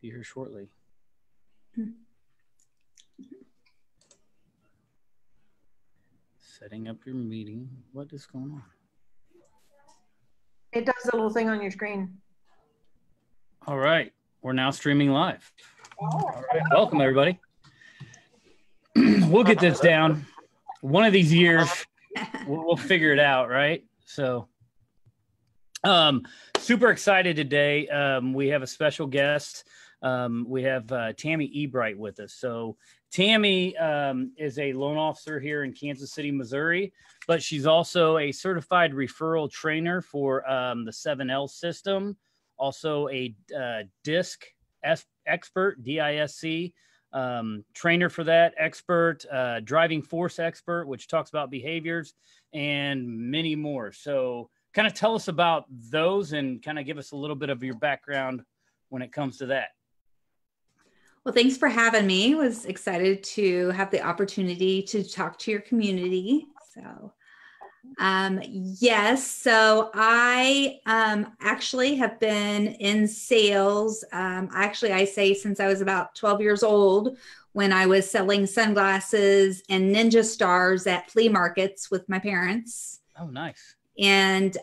Be here shortly. Setting up your meeting. What is going on? It does a little thing on your screen. All right. We're now streaming live. All right. Welcome, everybody. We'll get this down. One of these years, we'll figure it out, right? So, super excited today. We have a special guest. We have Tammy Ebright with us. So Tammy is a loan officer here in Kansas City, Missouri, but she's also a certified referral trainer for the 7L system, also a DISC expert, DISC, trainer for that, expert, driving force expert, which talks about behaviors, and many more. So kind of tell us about those and kind of give us a little bit of your background when it comes to that. Well, thanks for having me. I was excited to have the opportunity to talk to your community. So, yes, so I actually have been in sales. I say since I was about 12 years old, when I was selling sunglasses and ninja stars at flea markets with my parents. Oh, nice. And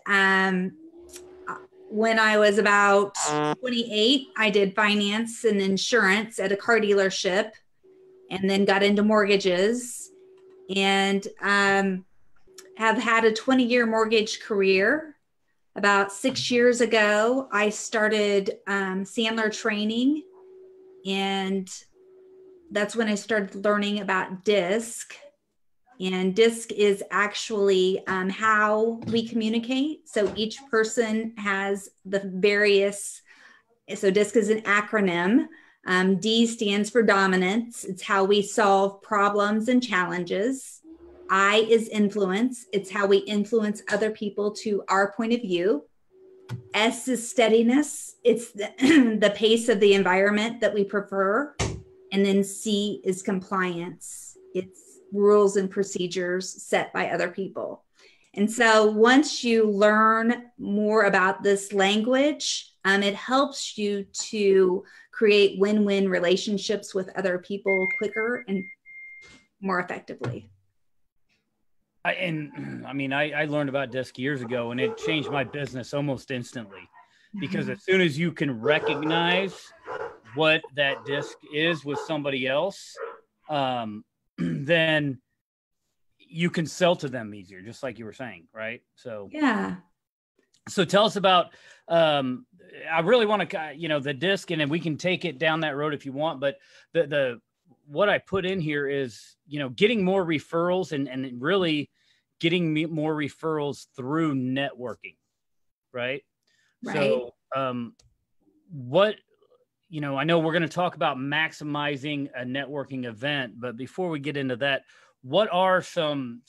when I was about 28, I did finance and insurance at a car dealership and then got into mortgages and have had a 20-year mortgage career. About 6 years ago, I started Sandler training, and that's when I started learning about DISC. And DISC is actually how we communicate. So each person has the various, so DISC is an acronym. D stands for dominance. It's how we solve problems and challenges. I is influence. It's how we influence other people to our point of view. S is steadiness. It's the pace of the environment that we prefer. And then C is compliance. It's rules and procedures set by other people. And so once you learn more about this language, it helps you to create win-win relationships with other people quicker and more effectively. I learned about DISC years ago, and it changed my business almost instantly, because as soon as you can recognize what that DISC is with somebody else, then you can sell to them easier, just like you were saying, right? So yeah. So tell us about, I really want to, the DISC, and then we can take it down that road if you want, but what I put in here is, getting more referrals and really getting more referrals through networking, right? So I know we're going to talk about maximizing a networking event, but before we get into that, what are some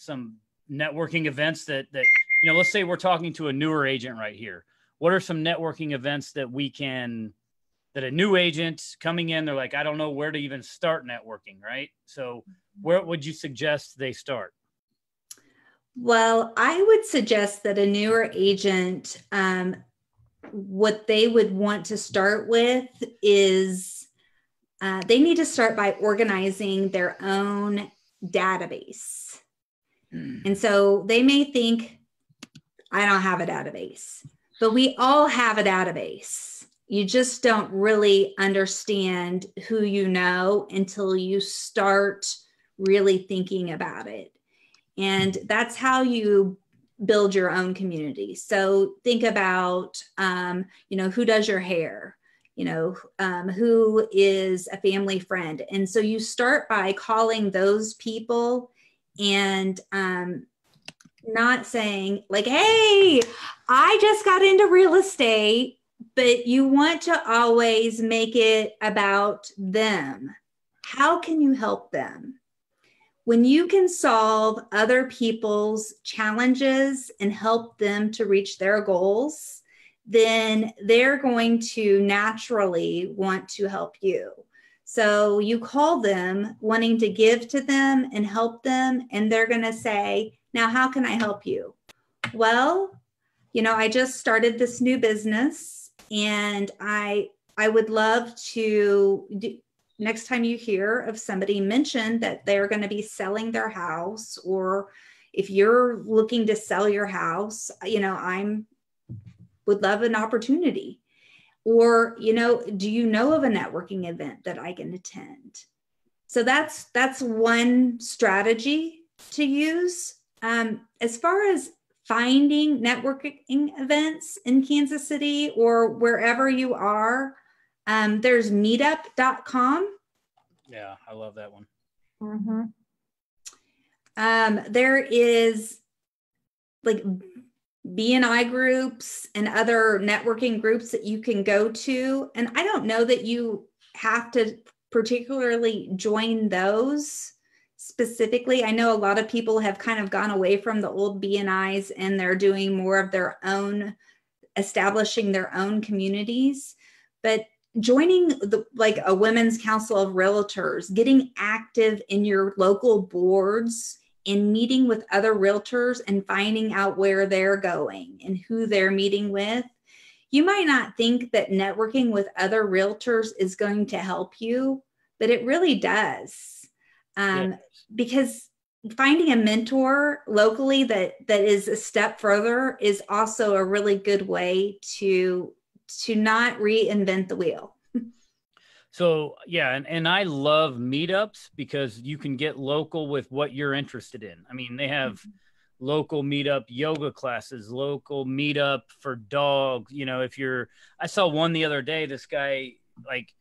networking events that let's say we're talking to a newer agent right here. What are some networking events that a new agent coming in, they're like, I don't know where to even start networking, right? So where would you suggest they start? Well, I would suggest that a newer agent, what they would want to start with is they need to start by organizing their own database. And so they may think, I don't have a database, but we all have a database. You just don't really understand who you know until you start really thinking about it. And that's how you build your own community. So think about, who does your hair, who is a family friend. And so you start by calling those people and not saying like, hey, I just got into real estate, but you want to always make it about them. How can you help them? When you can solve other people's challenges and help them to reach their goals, then they're going to naturally want to help you. So you call them wanting to give to them and help them, and they're going to say, now, how can I help you? Well, I just started this new business and I I would love to next time you hear of somebody mention that they're going to be selling their house, or if you're looking to sell your house, I'm would love an opportunity. Or, do you know of a networking event that I can attend? So that's one strategy to use. As far as finding networking events in Kansas City or wherever you are, there's meetup.com. Yeah, I love that one. There is like BNI groups and other networking groups that you can go to. And I don't know that you have to particularly join those specifically. I know a lot of people have kind of gone away from the old BNIs and they're doing more of their own, establishing their own communities. But joining like a Women's Council of Realtors, getting active in your local boards and meeting with other realtors and finding out where they're going and who they're meeting with. You might not think that networking with other realtors is going to help you, but it really does. Because finding a mentor locally that is a step further is also a really good way to not reinvent the wheel. So yeah, and I love meetups because you can get local with what you're interested in. I mean, they have local meetup yoga classes, local meetup for dogs. I saw one the other day, this guy, like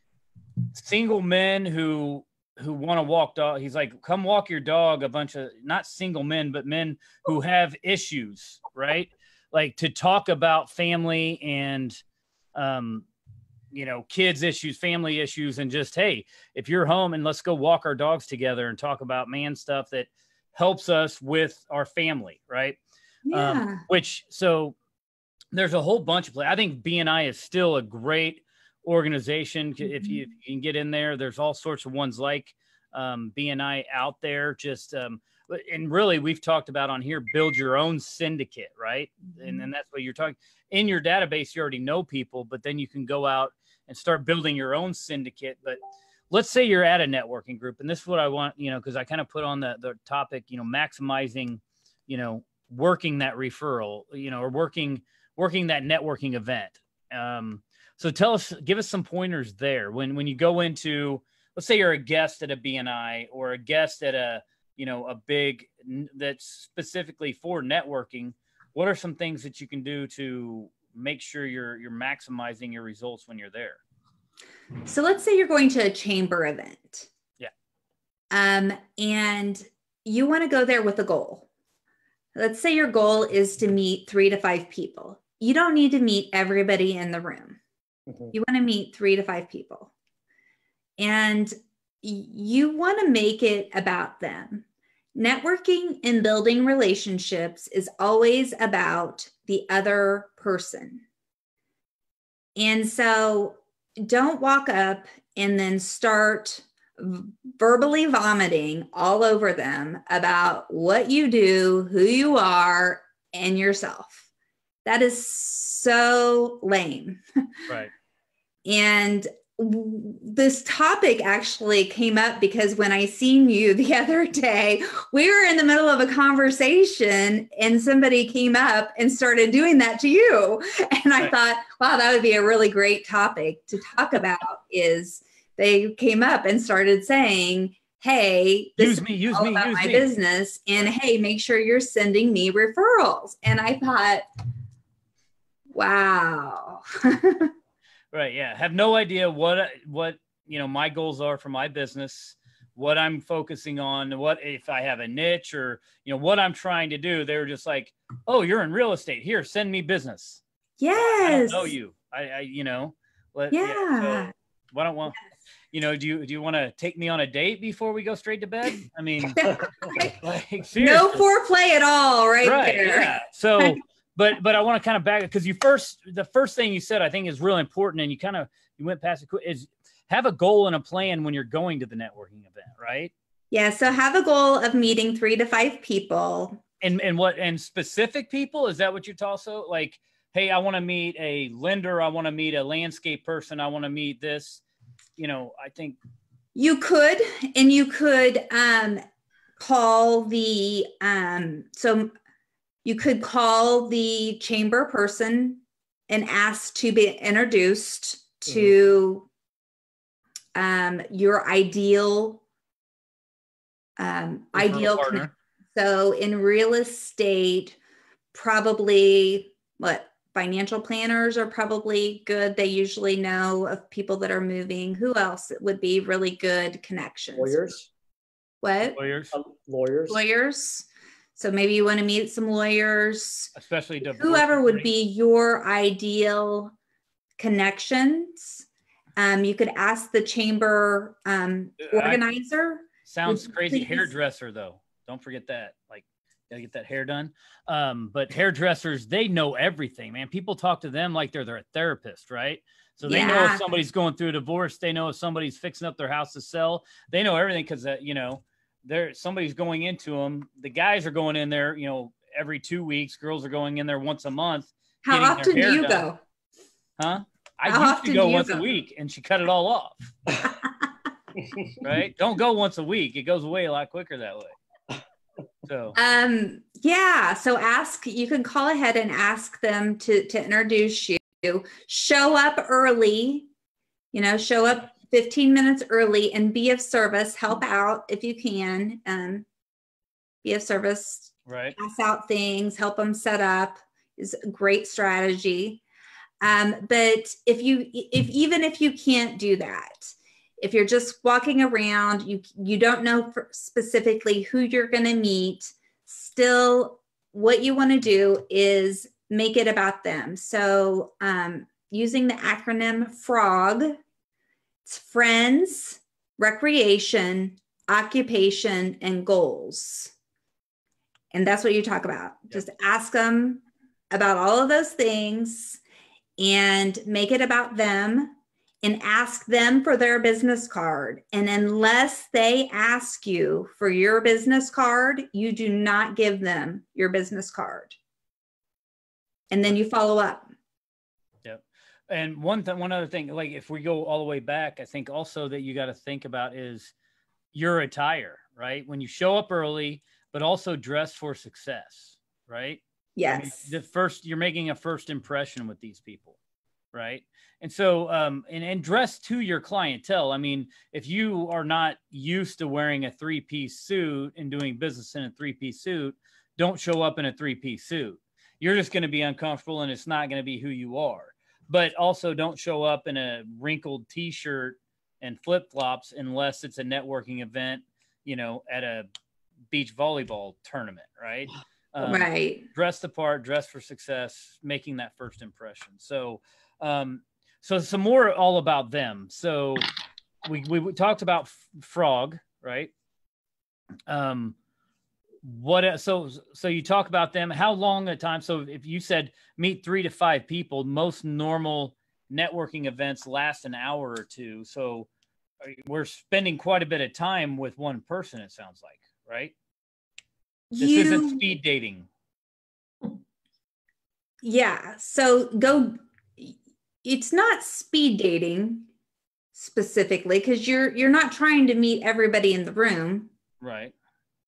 single men who want to walk dog. He's like, come walk your dog. A bunch of not single men, but men who have issues, right? Like to talk about family and, kids issues, family issues, and just, hey, if you're home and let's go walk our dogs together and talk about man stuff that helps us with our family. Right. Yeah. So there's a whole bunch of I think BNI is still a great organization. If you can get in there, there's all sorts of ones like BNI out there. Just, and really we've talked about on here, build your own syndicate. Right. And then that's what you're talking in your database. You already know people, but then you can go out and start building your own syndicate. But let's say you're at a networking group, and this is what I want, because I kind of put on the topic, maximizing, working that referral, or working that networking event. So give us some pointers there. When you go into, let's say you're a guest at a BNI or a guest at a big that's specifically for networking, what are some things that you can do to make sure you're maximizing your results when you're there? So let's say you're going to a chamber event. Yeah. And you want to go there with a goal. Let's say your goal is to meet 3 to 5 people. You don't need to meet everybody in the room. You want to meet 3 to 5 people. And you want to make it about them. Networking and building relationships is always about the other person. And so don't walk up and then start verbally vomiting all over them about what you do, who you are, and yourself. That is so lame. Right. And this topic actually came up because when I seen you the other day, we were in the middle of a conversation and somebody came up and started doing that to you. And I thought, wow, that would be a really great topic to talk about. Is they came up and started saying, hey, this is all about my business. And hey, make sure you're sending me referrals. And I thought, wow. Right. Yeah. Have no idea what my goals are for my business, what I'm focusing on, what if I have a niche or, what I'm trying to do. They were just like, oh, you're in real estate. Here, send me business. Yes. I don't know you. So why don't do you want to take me on a date before we go straight to bed? I mean, no foreplay at all. Right there. Yeah. So, But I want to kind of back it because the first thing you said I think is really important, and you went past it, is have a goal and a plan when you're going to the networking event, right? Yeah. So have a goal of meeting 3 to 5 people. And specific people, is that what you're also like? hey, I want to meet a lender. I want to meet a landscape person. I want to meet this, I think you could, and you could call the, so you could call the chamber person and ask to be introduced to your ideal partner. So in real estate, probably financial planners are probably good. They usually know of people that are moving. Who else would be really good connections? Lawyers. What? Lawyers. So maybe you want to meet some lawyers, especially whoever would be your ideal connections. You could ask the chamber organizer. Sounds crazy. Hairdresser, though. Don't forget that. Like, gotta get that hair done. But hairdressers, they know everything, man. People talk to them like they're their therapist, right? So they know if somebody's going through a divorce. They know if somebody's fixing up their house to sell. They know everything because, somebody's going into them. The guys are going in there, every 2 weeks. Girls are going in there once a month. How often do you go? Huh? I used to go once a week, and she cut it all off. Right? Don't go once a week. It goes away a lot quicker that way. So so you can call ahead and ask them to introduce you. Show up early, show up 15 minutes early and be of service. Help out if you can. Be of service. Right. Pass out things, help them set up is a great strategy. But even if you can't do that, if you're just walking around, you don't know specifically who you're going to meet, still what you want to do is make it about them. So using the acronym FROG, it's friends, recreation, occupation, and goals. And that's what you talk about. Yep. Just ask them about all of those things and make it about them. And ask them for their business card. And unless they ask you for your business card, you do not give them your business card. And then you follow up. Yep. And one other thing, like if we go all the way back, I think also that you got to think about is your attire, right? When you show up early, but also dress for success, right? Yes. I mean, you're making a first impression with these people. Right. And so, and dress to your clientele. I mean, if you are not used to wearing a 3-piece suit and doing business in a 3-piece suit, don't show up in a 3-piece suit. You're just going to be uncomfortable and it's not going to be who you are. But also don't show up in a wrinkled t-shirt and flip-flops unless it's a networking event, at a beach volleyball tournament. Right. Right. Dress the part, dress for success, making that first impression. So some more all about them. So we talked about Frog, right? So you talk about them, how long a time? So if you said meet 3 to 5 people, most normal networking events last an hour or two. So we're spending quite a bit of time with one person, it sounds like, right? This isn't speed dating. Yeah. So it's not speed dating specifically because you're not trying to meet everybody in the room. Right.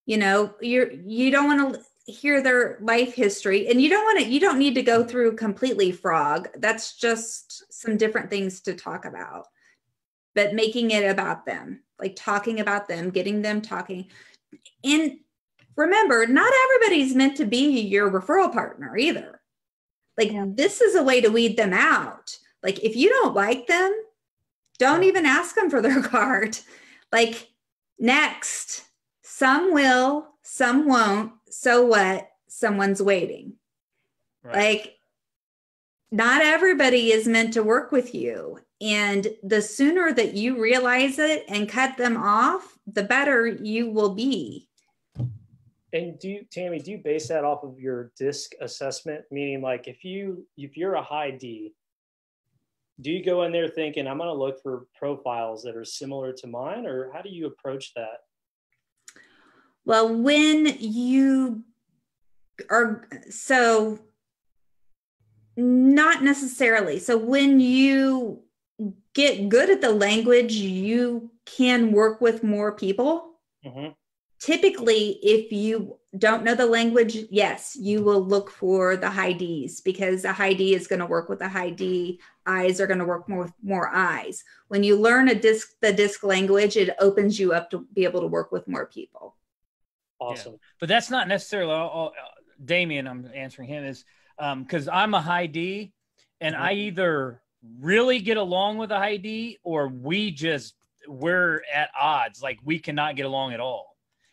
You don't want to hear their life history, and you don't need to go through completely Frog. That's just some different things to talk about, but making it about them, like talking about them, getting them talking. And remember, not everybody's meant to be your referral partner either. Like this is a way to weed them out. Like if you don't like them, don't even ask them for their card. Like next, some will, some won't. So what? Someone's waiting. Right. Like not everybody is meant to work with you. And the sooner that you realize it and cut them off, the better you will be. And Tammy, do you base that off of your DISC assessment? Meaning like if you're a high D, do you go in there thinking I'm going to look for profiles that are similar to mine, or how do you approach that? Well, when you are, so Not necessarily. So when you get good at the language, you can work with more people. Mm-hmm. Typically, if you don't know the language, yes, you will look for the high Ds, because a high D is going to work with a high D. Eyes are going to work more with more eyes. When you learn the disc language, it opens you up to be able to work with more people. Awesome. Yeah. But that's not necessarily Damien, I'm answering him, is because I'm a high D, and I either really get along with a high D, or we're at odds. Like, we cannot get along at all.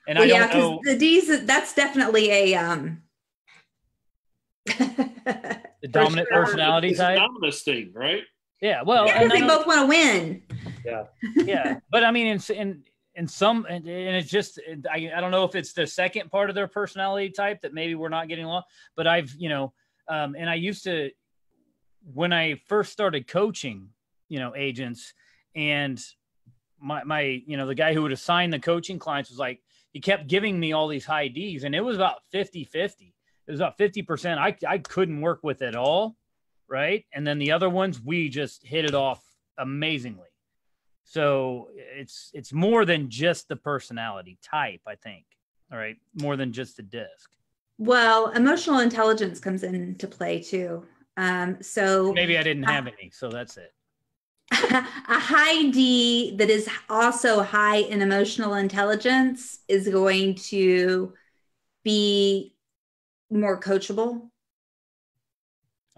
And I don't know. The D's, that's definitely a The dominant personality it's type. a dominance thing, right? Yeah. Well, because they both want to win. Yeah. Yeah. But I mean, in some, and it's just, I don't know if it's the second part of their personality type that maybe we're not getting along, but I've, and I used to, when I first started coaching, agents, and my the guy who would assign the coaching clients was like, he kept giving me all these high Ds, and it was about 50-50. It was about 50% I couldn't work with at all, right? And then the other ones, we just hit it off amazingly. So it's more than just the personality type, I think. All right, more than just the disc. Well, emotional intelligence comes into play too. So maybe I didn't have any, so that's it. A high D that is also high in emotional intelligence is going to be more coachable.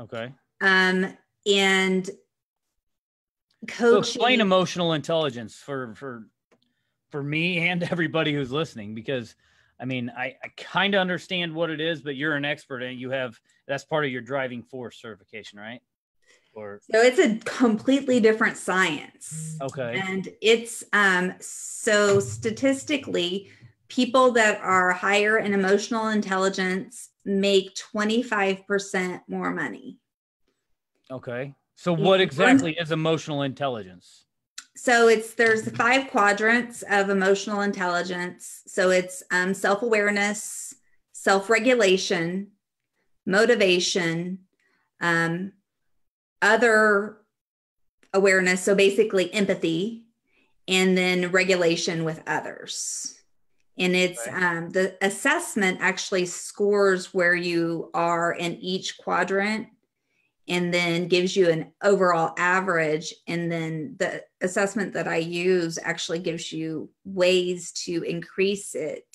Okay. And coaching. So explain emotional intelligence for me and everybody who's listening, because I mean, I kind of understand what it is, but you're an expert and that's part of your driving force certification, right? So it's a completely different science. Okay. And it's so statistically, people that are higher in emotional intelligence make 25% more money. Okay. So what exactly is emotional intelligence? So there's 5 quadrants of emotional intelligence. So it's self-awareness, self-regulation, motivation, other awareness, so basically empathy, and then regulation with others. And it's the assessment actually scores where you are in each quadrant, and then gives you an overall average. And then the assessment that I use actually gives you ways to increase it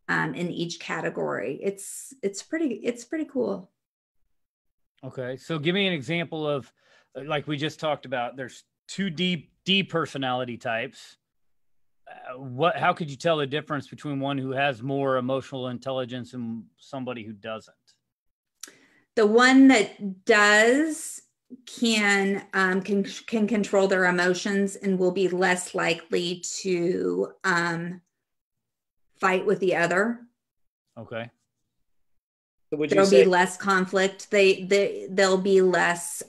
in each category. It's pretty cool. Okay. So give me an example of, like we just talked about, there's 2 D personality types. How could you tell the difference between one who has more emotional intelligence and somebody who doesn't? The one that does can control their emotions and will be less likely to fight with the other. Okay. So there'll be less conflict. They'll be less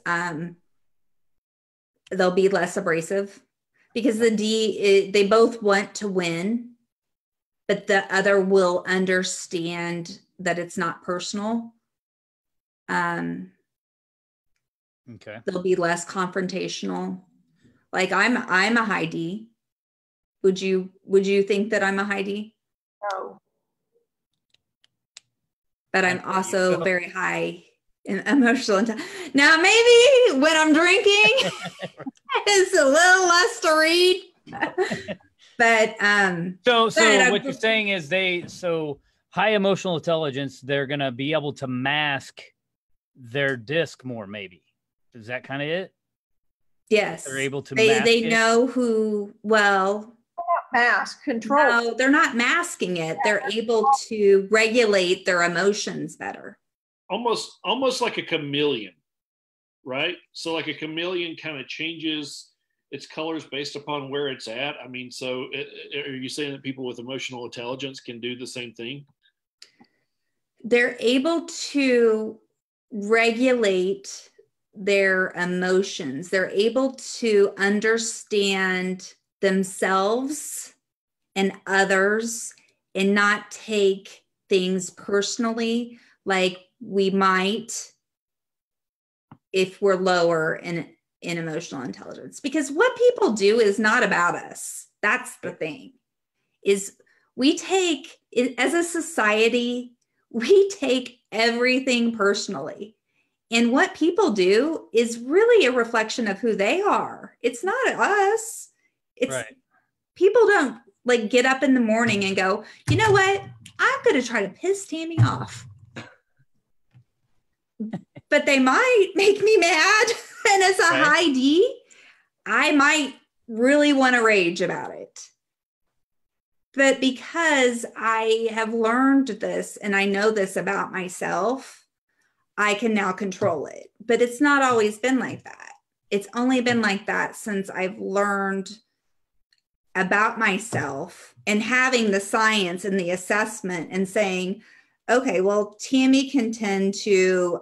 abrasive, because the D, they both want to win, but the other will understand that it's not personal. Okay. They'll be less confrontational. Like I'm a high D. Would you think that I'm a high D? No. But I'm also very high in emotional intelligence. Now, maybe when I'm drinking, it's a little less to read. But so what you're saying is high emotional intelligence, they're gonna be able to mask their disc more, maybe. Is that kind of it? Yes. They're able to they know who, well, mask control. No, they're not masking it. They're able to regulate their emotions better. Almost like a chameleon, right? So like a chameleon kind of changes its colors based upon where it's at. I mean, so are you saying that people with emotional intelligence can do the same thing? They're able to regulate their emotions. They're able to understand themselves and others and not take things personally, like we might if we're lower in emotional intelligence, because what people do is not about us. That's the thing, is we take it as a society, we take everything personally. And what people do is really a reflection of who they are. It's not us. It's Right. People don't like get up in the morning and go, you know what? I'm going to try to piss Tammy off. But they might make me mad. And as a high D, I might really want to rage about it. But because I have learned this and I know this about myself, I can now control it. But it's not always been like that. It's only been like that since I've learned about myself and having the science and the assessment and saying, okay, well, Tammy can tend to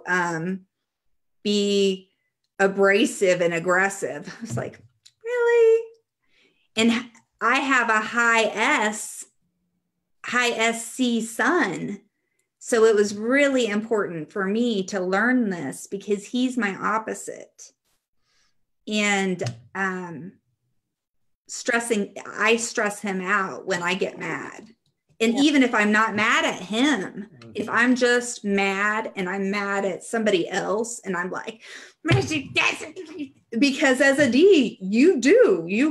be abrasive and aggressive. I was like, really? And I have a high SC son. So it was really important for me to learn this because he's my opposite. And I stress him out when I get mad. And even if I'm not mad at him, if I'm just mad and I'm mad at somebody else and I'm like, because as a D, you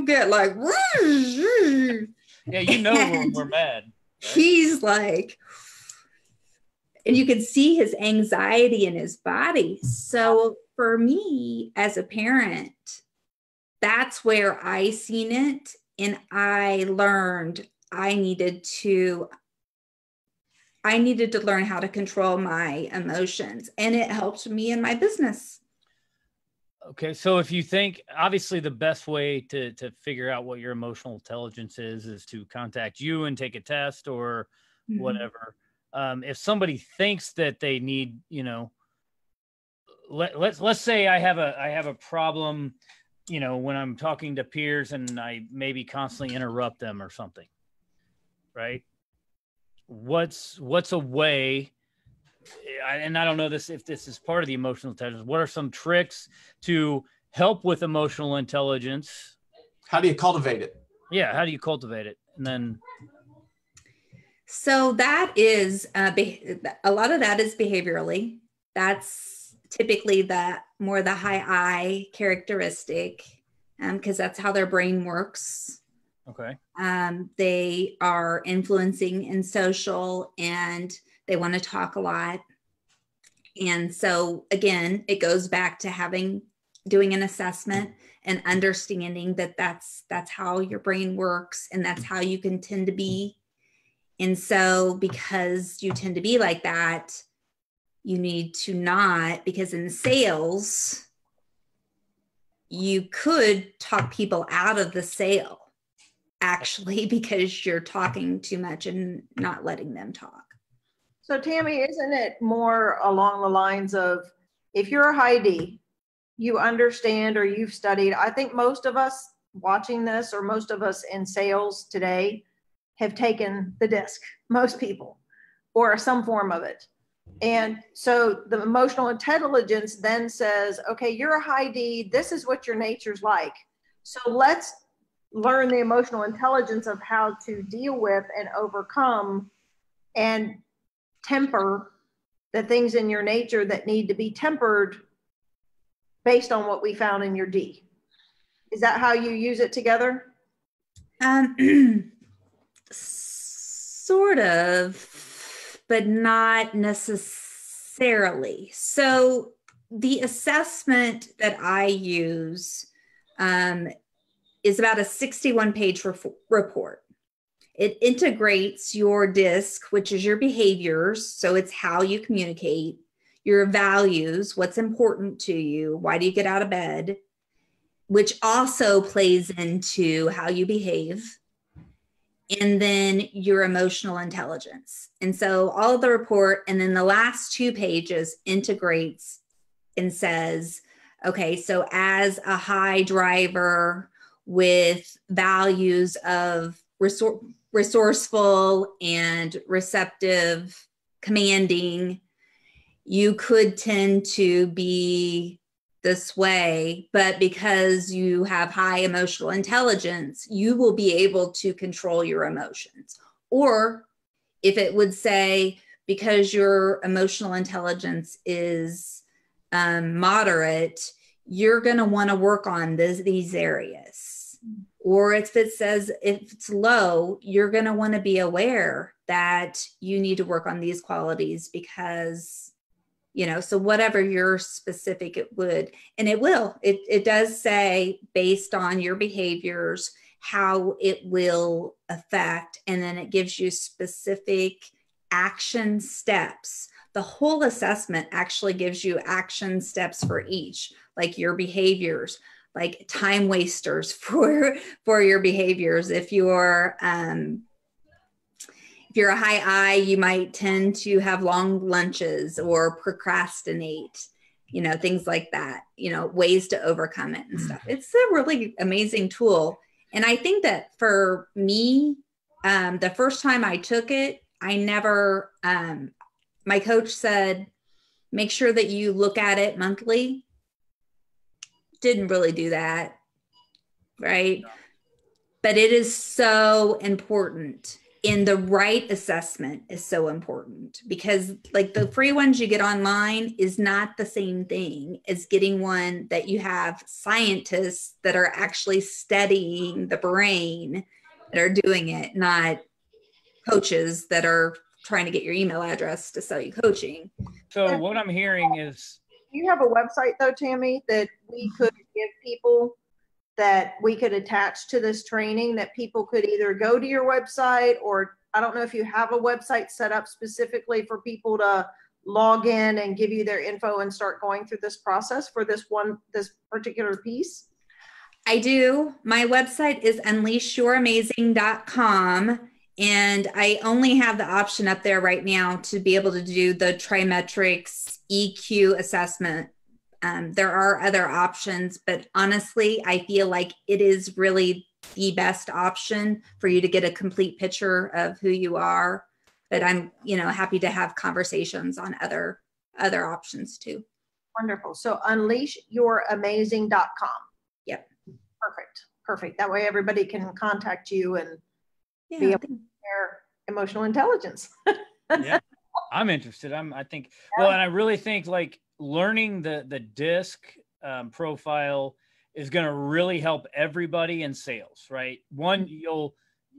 get like, yeah, you know when we're mad. Right? He's like, and you can see his anxiety in his body. So for me as a parent, that's where I seen it. And I learned I needed to learn how to control my emotions, and it helped me in my business. Okay. So if you think, obviously the best way to figure out what your emotional intelligence is to contact you and take a test or whatever. If somebody thinks that they need, let's say I have a problem, when I'm talking to peers and I maybe constantly interrupt them or something, right? What's a way, and I don't know if this is part of the emotional intelligence, what are some tricks to help with emotional intelligence? How do you cultivate it? Yeah. How do you cultivate it? And then. So that is, a lot of that is behaviorally. That's typically the high I characteristic, because that's how their brain works. Okay. They are influencing in social and they want to talk a lot. And so again, it goes back to doing an assessment and understanding that that's how your brain works and that's how you can tend to be. And so because you tend to be like that, you need to not, because in sales, you could talk people out of the sale, actually, because you're talking too much and not letting them talk. So Tammy, isn't it more along the lines of, if you're a high D, you understand or you've studied, I think most of us watching this or most of us in sales today have taken the DISC, most people, or some form of it. And so the emotional intelligence then says, okay, you're a high D, this is what your nature's like. So let's learn the emotional intelligence of how to deal with and overcome and temper the things in your nature that need to be tempered based on what we found in your D. Is that how you use it together? Sort of, but not necessarily. So the assessment that I use is about a 61-page report. It integrates your DISC, which is your behaviors. So it's how you communicate, your values, what's important to you, why do you get out of bed, which also plays into how you behave, and then your emotional intelligence. And so all of the report, and then the last 2 pages integrates and says, okay, so as a high driver with values of resourceful and receptive, commanding, you could tend to be this way, but because you have high emotional intelligence, you will be able to control your emotions. Or if it would say, because your emotional intelligence is moderate, you're going to want to work on these areas. Or if it says, if it's low, you're going to want to be aware that you need to work on these qualities because, so whatever your specific, it would, and it will, it does say based on your behaviors, how it will affect. And then it gives you specific action steps. The whole assessment actually gives you action steps for each, like your behaviors, like time wasters for your behaviors. If you're a high I, you might tend to have long lunches or procrastinate, things like that, ways to overcome it and stuff. It's a really amazing tool. And I think that for me, the first time I took it, I never, my coach said, make sure that you look at it monthly. Didn't really do that, right? But it is so important. In the right assessment is so important, because like the free ones you get online is not the same thing as getting one that you have scientists that are actually studying the brain that are doing it, not coaches that are trying to get your email address to sell you coaching. So what I'm hearing is, you have a website though, Tammy, that we could give people, that we could attach to this training, that people could either go to your website, or I don't know if you have a website set up specifically for people to log in and give you their info and start going through this process for this particular piece? I do. My website is unleashyouramazing.com. And I only have the option up there right now to be able to do the Trimetrics EQ assessment. There are other options, but honestly, I feel like it is really the best option for you to get a complete picture of who you are. But I'm, happy to have conversations on other options too. Wonderful. So unleashyouramazing.com. Yep. Perfect. That way everybody can contact you and be able to share emotional intelligence. Yeah, I'm interested. I think, well, and I really think like learning the DISC profile is going to really help everybody in sales, right? One,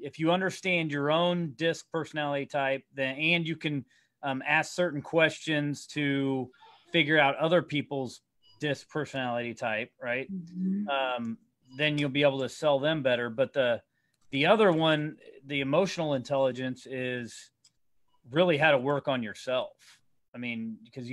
if you understand your own DISC personality type, and you can ask certain questions to figure out other people's DISC personality type, right? Mm-hmm. Then you'll be able to sell them better. But the other one, the emotional intelligence, is really how to work on yourself. I mean, because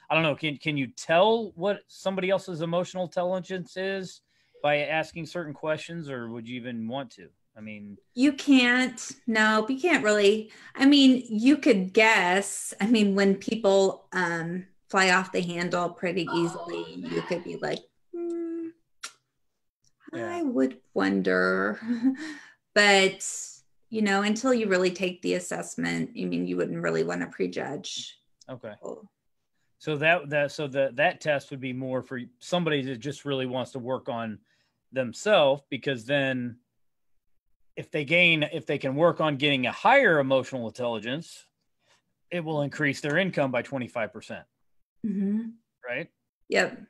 I don't know, can you tell what somebody else's emotional intelligence is by asking certain questions, or would you even want to? I mean, you can't really. I mean, you could guess. I mean, when people fly off the handle pretty easily, you could be like, I would wonder. But, until you really take the assessment, you wouldn't really want to prejudge. Okay. So that test would be more for somebody that just really wants to work on themselves, because then if they can work on getting a higher emotional intelligence, it will increase their income by 25%. Mm-hmm. Right? Yep.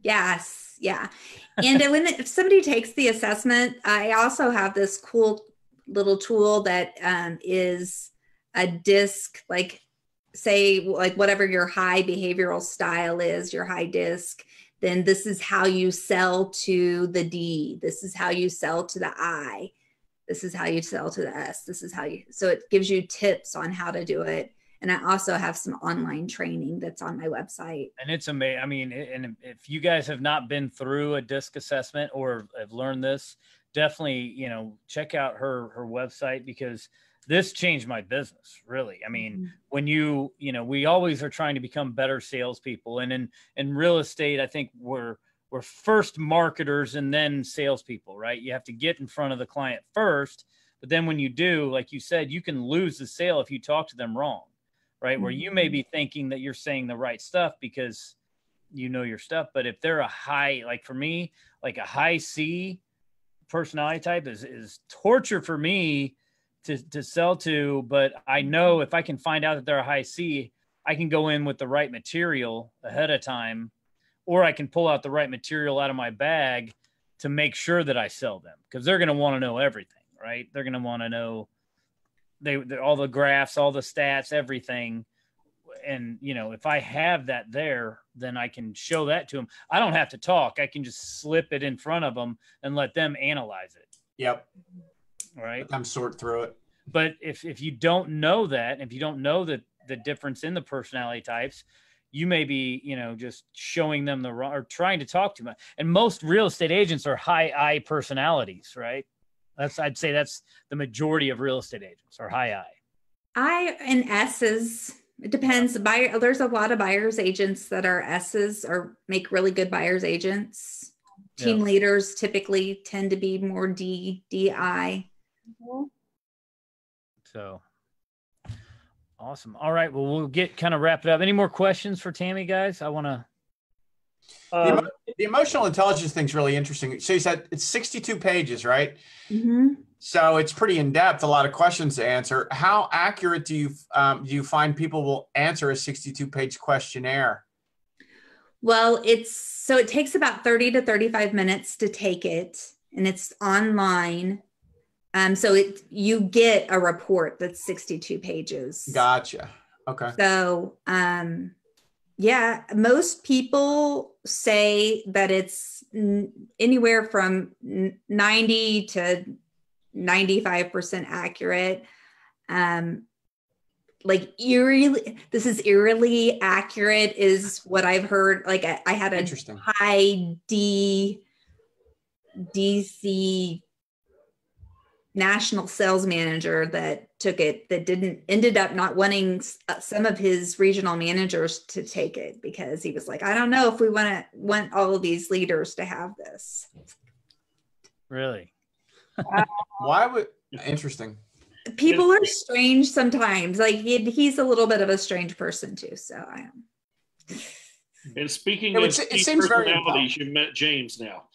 Yes. Yeah. And if somebody takes the assessment, I also have this cool little tool that is a DISC, like say, like whatever your high behavioral style is, your high DISC, then this is how you sell to the D. This is how you sell to the I. This is how you sell to the S. So it gives you tips on how to do it. And I also have some online training that's on my website. And it's amazing. I mean, and if you guys have not been through a DISC assessment or have learned this, definitely, check out her website, because this changed my business, really. I mean, when we always are trying to become better salespeople. And in real estate, I think we're first marketers and then salespeople, right? You have to get in front of the client first. But then when you do, like you said, you can lose the sale if you talk to them wrong. Right. Where you may be thinking that you're saying the right stuff because you know your stuff. But if they're a high, like for me, like a high C personality type is torture for me to sell to. But I know if I can find out that they're a high C, I can go in with the right material ahead of time, or I can pull out the right material out of my bag to make sure that I sell them, because they're going to want to know everything, right? They're going to want to know all the graphs, all the stats, everything. And, you know, if I have that there, then I can show that to them. I don't have to talk. I can just slip it in front of them and let them analyze it. Yep. Right. I'm sort through it. But if you don't know that, if you don't know the difference in the personality types, you may be, you know, just showing them the wrong, or trying to talk too much. And most real estate agents are high I personalities, right? I'd say that's the majority of real estate agents are high I. I and S's. It depends. There's a lot of buyer's agents that are S's or make really good buyer's agents. Team leaders typically tend to be more DI. So awesome. All right. Well, we'll get kind of wrap it up. Any more questions for Tammy, guys? I want to. The emotional intelligence thing's really interesting. So you said it's 62 pages, right? Mm-hmm. So it's pretty in depth, a lot of questions to answer. How accurate do you find people will answer a 62-page questionnaire? Well, it takes about 30 to 35 minutes to take it, and it's online. So you get a report that's 62 pages. Gotcha. Okay. So, yeah, most people say that it's anywhere from 90 to 95% accurate. Like this is eerily accurate is what I've heard. Like I had a high DC national sales manager that took it, that ended up not wanting some of his regional managers to take it, because he was like, I don't know if we want all of these leaders to have this. Really? Why would, interesting. People are strange sometimes. Like he's a little bit of a strange person too. So I am. And speaking of it seems personalities, you met James now.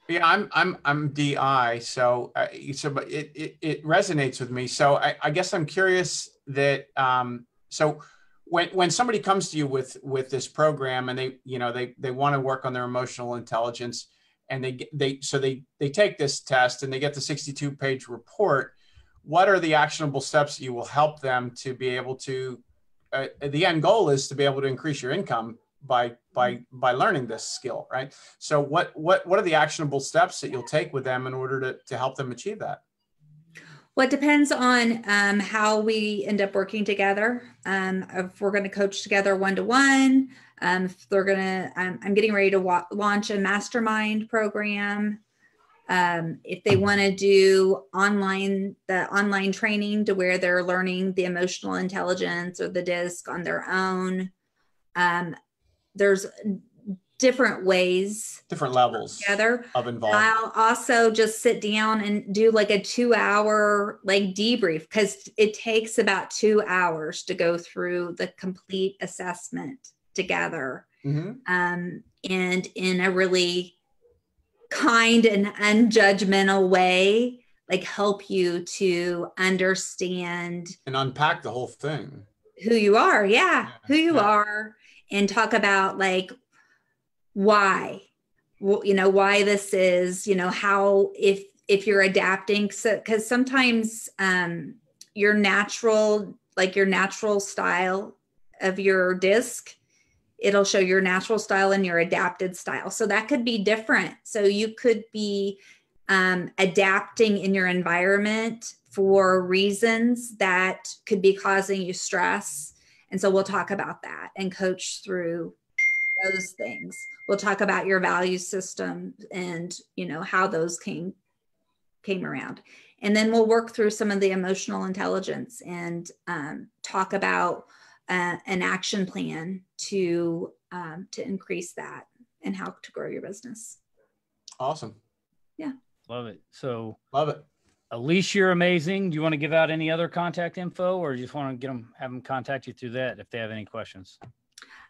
Yeah, I'm DI, so but it resonates with me. So I guess I'm curious that so when somebody comes to you with this program and they want to work on their emotional intelligence, and they take this test and they get the 62-page report, what are the actionable steps that you will help them to be able to the end goal is to be able to increase your income by learning this skill, right? So what are the actionable steps that you'll take with them in order to help them achieve that? Well, it depends on how we end up working together. If we're going to coach together one-to-one, if they're going to, I'm getting ready to launch a mastermind program. If they want to do the online training to where they're learning the emotional intelligence or the DISC on their own, there's different ways, different levels together of involvement. I'll also just sit down and do like a 2-hour debrief, because it takes about 2 hours to go through the complete assessment together. Mm-hmm. And in a really kind and unjudgmental way, help you to understand and unpack the whole thing, who you are. Who you are, and talk about why, why this is, how, if you're adapting. So, because sometimes your natural style of your DISC, it'll show your natural style and your adapted style. So that could be different. So you could be adapting in your environment for reasons that could be causing you stress. And so we'll talk about that and coach through those things. We'll talk about your value system and, how those came around. And then we'll work through some of the emotional intelligence and talk about an action plan to increase that and how to grow your business. Awesome. Yeah. Love it. So love it. Elise, you're amazing. Do you want to give out any other contact info, or you just want to have them contact you through that if they have any questions?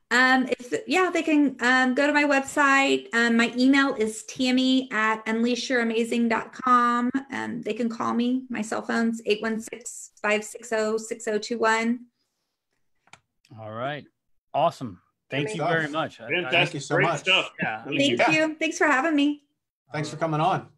They can go to my website. My email is tammy@unleashyouramazing.com. They can call me. My cell phone's 816-560-6021. All right. Awesome. Thank you very much. Thank you so much. Stuff. Yeah. Thank you. Thanks for having me. Thanks for coming on.